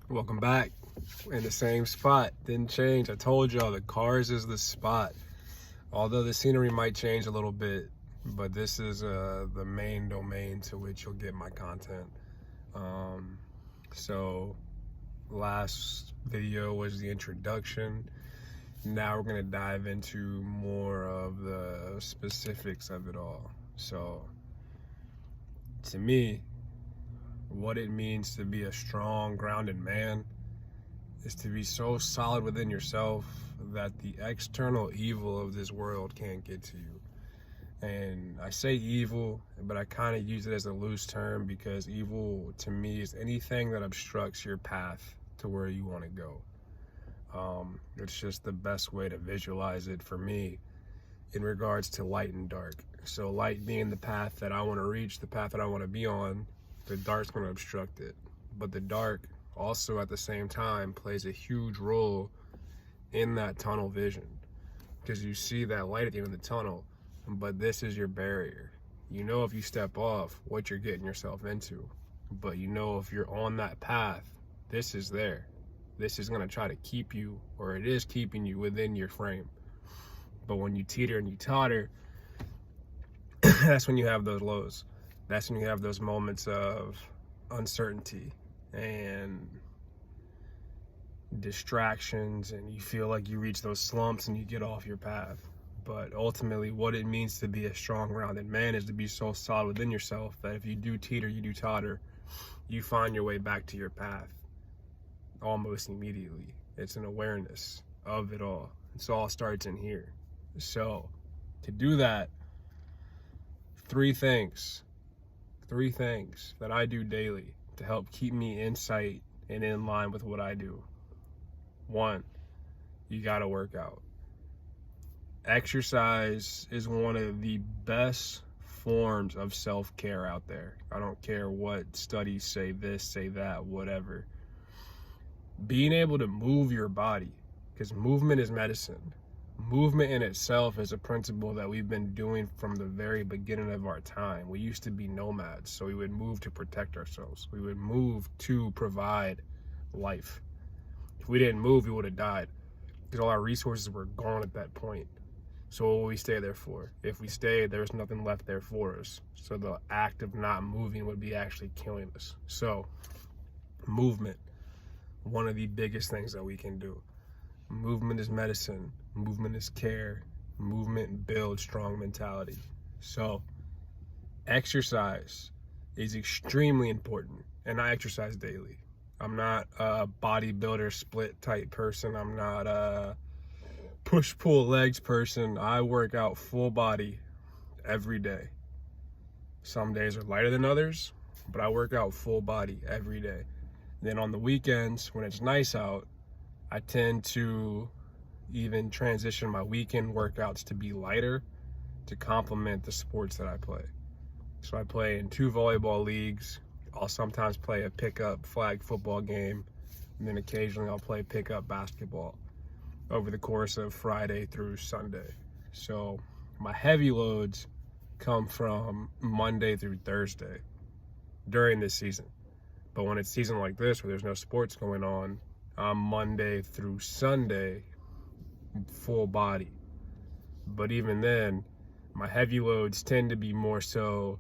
Welcome back. In the same spot. Didn't change. I told y'all the cars is the spot. Although the scenery might change a little bit, but this is the main domain to which you'll get my content. So last video was the introduction. Now we're gonna dive into more of the specifics of it all. So to me, what it means to be a strong, grounded man is to be so solid within yourself that the external evil of this world can't get to you. And I say evil, but I kind of use it as a loose term because evil to me is anything that obstructs your path to where you want to go. It's just the best way to visualize it for me in regards to light and dark. So light being the path that I want to reach, the path that I want to be on, the dark's going to obstruct it. But the dark also at the same time plays a huge role in that tunnel vision, because you see that light at the end of the tunnel, but this is your barrier. You know if you step off what you're getting yourself into, but you know if you're on that path, this is there. This is going to try to keep you, or it is keeping you within your frame. But when you teeter and you totter, that's when you have those lows. That's when you have those moments of uncertainty and distractions, and you feel like you reach those slumps and you get off your path. But ultimately, what it means to be a strong, grounded man is to be so solid within yourself that if you do teeter, you do totter, you find your way back to your path almost immediately. It's an awareness of it all. It all starts in here. So to do that, three things that I do daily to help keep me in sight and in line with what I do. One, you gotta work out. Exercise is one of the best forms of self-care out there. I don't care what studies say this, say that, whatever. Being able to move your body, because movement is medicine. Movement in itself is a principle that we've been doing from the very beginning of our time. We used to be nomads, so we would move to protect ourselves. We would move to provide life. If we didn't move, we would have died, because all our resources were gone at that point. So what will we stay there for? If we stayed, there's nothing left there for us. So the act of not moving would be actually killing us. So movement, one of the biggest things that we can do. Movement is medicine. Movement is care. Movement builds strong mentality. So exercise is extremely important, and I exercise daily. I'm not a bodybuilder split type person. I'm not a push-pull legs person. I work out full body every day. Some days are lighter than others, but I work out full body every day. Then on the weekends, when it's nice out, I tend to even transition my weekend workouts to be lighter to complement the sports that I play. So I play in 2 volleyball leagues. I'll sometimes play a pickup flag football game, and then occasionally I'll play pickup basketball over the course of Friday through Sunday. So my heavy loads come from Monday through Thursday during this season. But when it's season like this, where there's no sports going on, I'm Monday through Sunday, full body. But even then, my heavy loads tend to be more so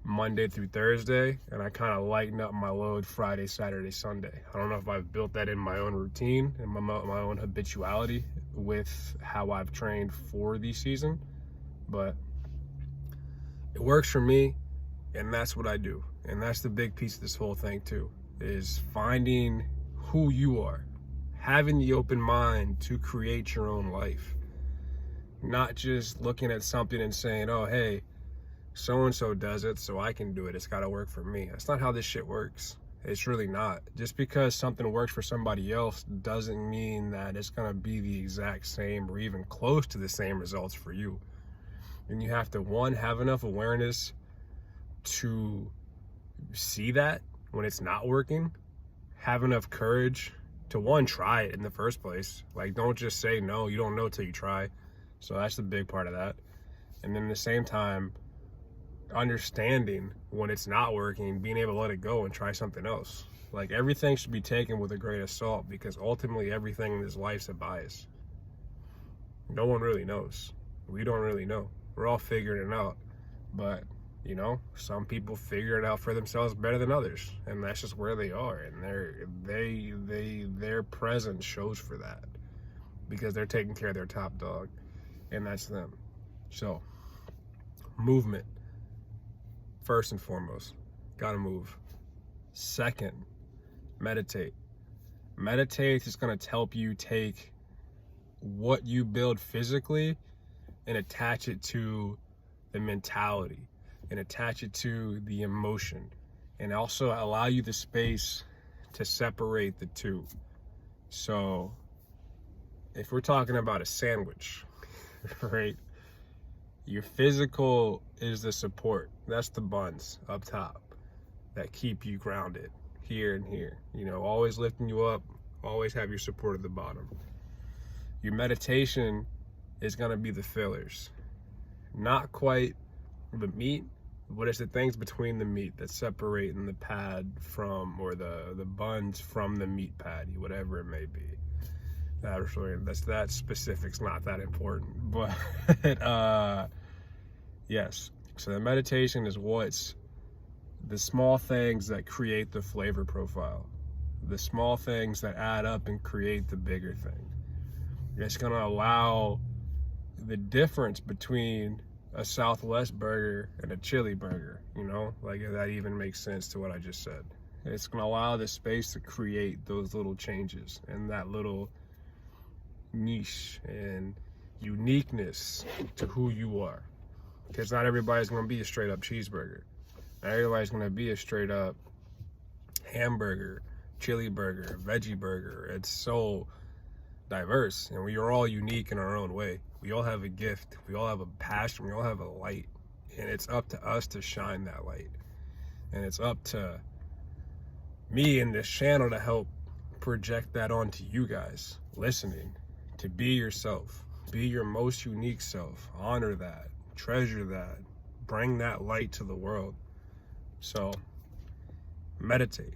Monday through Thursday, and I kind of lighten up my load Friday, Saturday, Sunday. I don't know if I've built that in my own routine and my own habituality with how I've trained for the season, but it works for me, and that's what I do. And that's the big piece of this whole thing too, is finding who you are, having the open mind to create your own life, not just looking at something and saying, oh, hey, so-and-so does it, so I can do it. It's got to work for me. That's not how this shit works. It's really not. Just because something works for somebody else doesn't mean that it's going to be the exact same or even close to the same results for you. And you have to, one, have enough awareness to see that when it's not working, have enough courage to, one, try it in the first place. Like, don't just say no. You don't know till you try. So that's the big part of that. And then at the same time, understanding when it's not working, being able to let it go and try something else. Like, everything should be taken with a grain of salt, because ultimately everything in this life's a bias. No one really knows. We don't really know. We're all figuring it out. But, you know, some people figure it out for themselves better than others, and that's just where they are. And their presence shows for that, because they're taking care of their top dog, and that's them. So, movement, first and foremost, gotta move. Second, meditate. Meditate is going to help you take what you build physically and attach it to the mentality, and attach it to the emotion, and also allow you the space to separate the two. So if we're talking about a sandwich, right, your physical is the support. That's the buns up top that keep you grounded here and here, you know, always lifting you up, always have your support at the bottom. Your meditation is going to be the fillers, not quite the meat, but it's the things between the meat that separating the pad from, or the buns from the meat patty, whatever it may be. That specific's not that important, but yes. So the meditation is what's the small things that create the flavor profile, the small things that add up and create the bigger thing. It's going to allow the difference between a Southwest burger and a chili burger, you know, like, if that even makes sense to what I just said. It's going to allow the space to create those little changes and that little niche and uniqueness to who you are. Because not everybody's going to be a straight up cheeseburger. Not everybody's going to be a straight up hamburger, chili burger, veggie burger. It's so diverse, and we are all unique in our own way. We all have a gift, we all have a passion, we all have a light, and it's up to us to shine that light. And it's up to me and this channel to help project that onto you guys listening, to be yourself, be your most unique self, honor that, treasure that, bring that light to the world. So meditate.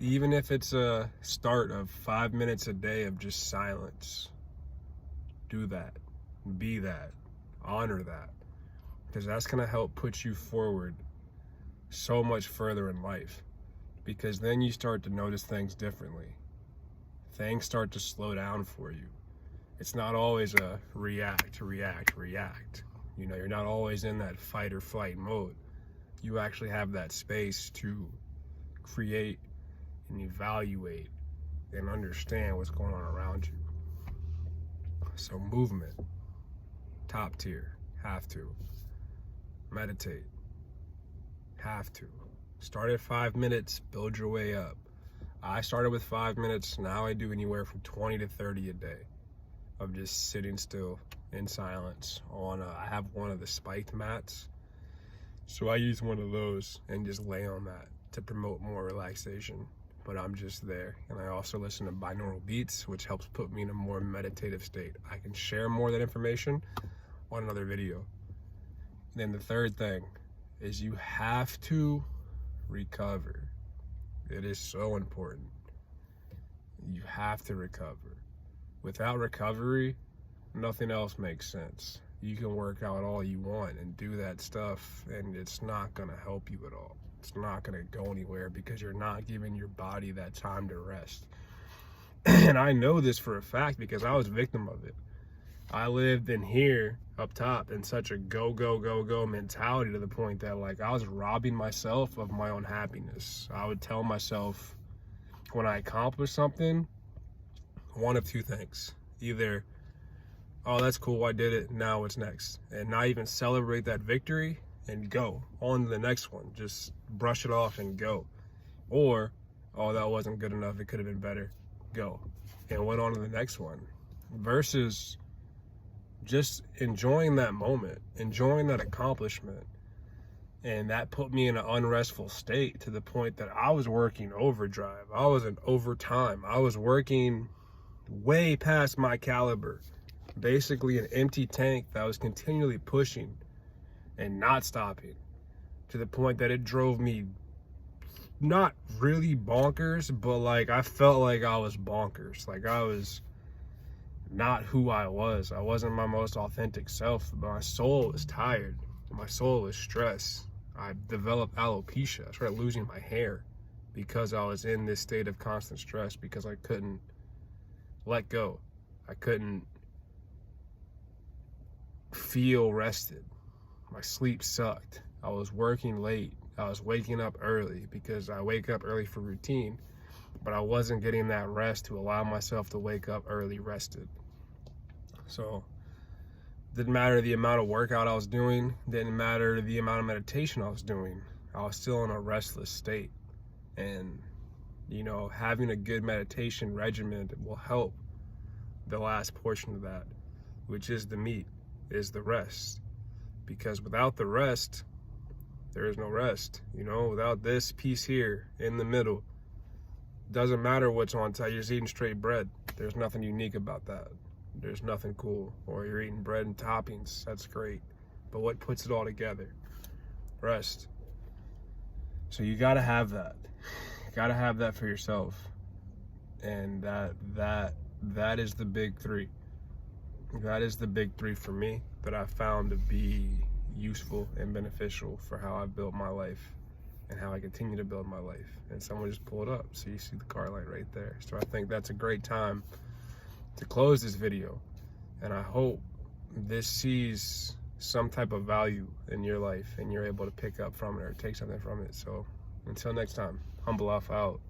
Even if it's a start of 5 minutes a day of just silence, do that, be that, honor that, because that's going to help put you forward so much further in life, because then you start to notice things differently. Things start to slow down for you. It's not always a react. You know, you're not always in that fight or flight mode. You actually have that space to create and evaluate and understand what's going on around you. So movement, top tier, have to. Meditate, have to. Start at 5 minutes, build your way up. I started with 5 minutes, now I do anywhere from 20 to 30 a day of just sitting still in silence on I have one of the spiked mats, so I use one of those and just lay on that to promote more relaxation. But I'm just there. And I also listen to binaural beats, which helps put me in a more meditative state. I can share more of that information on another video. And then the third thing is you have to recover. It is so important. You have to recover. Without recovery, nothing else makes sense. You can work out all you want and do that stuff, and it's not gonna help you at all. It's not going to go anywhere, because you're not giving your body that time to rest. And I know this for a fact, because I was a victim of it. I lived in here up top in such a go mentality, to the point that, like, I was robbing myself of my own happiness. I would tell myself when I accomplished something, one of two things. Either, oh, that's cool, I did it, now what's next? And not even celebrate that victory and go on to the next one. Just brush it off and go. Or, oh, that wasn't good enough, it could have been better, go. And went on to the next one. Versus just enjoying that moment, enjoying that accomplishment. And that put me in an unrestful state, to the point that I was working overdrive. I was in overtime. I was working way past my caliber. Basically an empty tank that was continually pushing and not stopping, to the point that it drove me not really bonkers, but like I felt like I was bonkers. Like I was not who I was. I wasn't my most authentic self. My soul was tired. My soul was stressed. I developed alopecia. I started losing my hair because I was in this state of constant stress, because I couldn't let go. I couldn't feel rested. My sleep sucked. I was working late. I was waking up early because I wake up early for routine, but I wasn't getting that rest to allow myself to wake up early rested. So didn't matter the amount of workout I was doing, didn't matter the amount of meditation I was doing. I was still in a restless state. And, you know, having a good meditation regimen will help the last portion of that, which is the meat, is the rest. Because without the rest, there is no rest. You know, without this piece here in the middle, doesn't matter what's on top. You're just eating straight bread. There's nothing unique about that. There's nothing cool. Or you're eating bread and toppings. That's great. But what puts it all together? Rest. So you gotta have that. You gotta have that for yourself. And that is the big three. That is the big three for me that I found to be useful and beneficial for how I built my life and how I continue to build my life. And someone just pulled up, so you see the car light right there. So I think that's a great time to close this video, and I hope this sees some type of value in your life and you're able to pick up from it or take something from it. So until next time, Humble Off out.